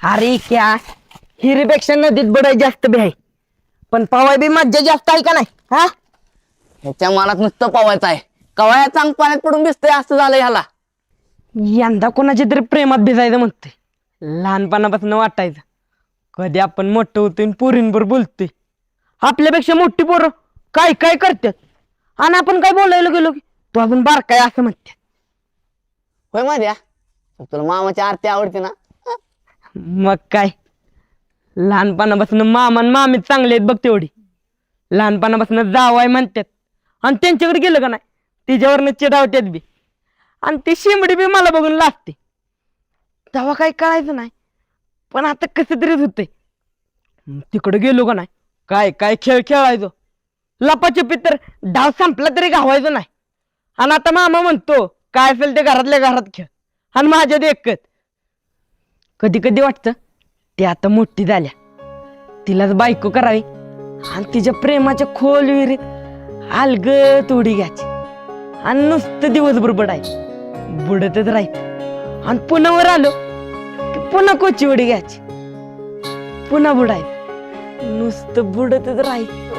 अरे क्या हिरीपेक्षा नदीत बुडाय जास्त बी आहे, पण पवाय बी मज्जा जास्त आहे का नाही? हा, ह्याच्या मनात नुसतं पवायचं आहे. कवाया चांग पाण्यात पडून दिसतंय असं झालं ह्याला. यंदा कोणाच्या तरी प्रेमात भिजायचं म्हणतोय. लहानपणापासून वाटायचं कधी आपण मोठं होतोय आणि पोरींवर बोलतोय. आपल्यापेक्षा मोठी पोरं काय काय करतात आणि आपण काय बोलायला गेलो की तू अजून बारकाय असं म्हणते. होय माझ्या, तुला मामाची आरती आवडते ना? मग काय, लहानपणापासून मामा आणि मामी चांगले आहेत बघ तेवढी. लहानपणापासून जावाय म्हणतात आणि त्यांच्याकडे गेलं का नाही तिच्यावरनं चिडावतात बी, आणि ती शिमडी बी मला बघून लागते. तेव्हा काही कळायचं नाही, पण आता कसं तरीच होतंय. तिकडे गेलो का नाही काय काय खेळ खेळायचो. लपाछपी तर डाव संपला तरी गावायचो नाही. आणि आता मामा म्हणतो काय असेल ते घरातल्या घरात खेळ, आणि माझ्यात एकच. कधी कधी वाटतं ती आता मोठी झाल्या, तिलाच बायको करावी आणि तिच्या प्रेमाच्या खोल विहिरीत अलगत उडी घ्यायची आणि नुसतं दिवसभर बुडायचं, बुडतच राहायचं. आणि पुन्हा वर आलो की पुन्हा कोची उडी घ्यायची, पुन्हा बुडायचं, नुसतं बुडतच राहायचं.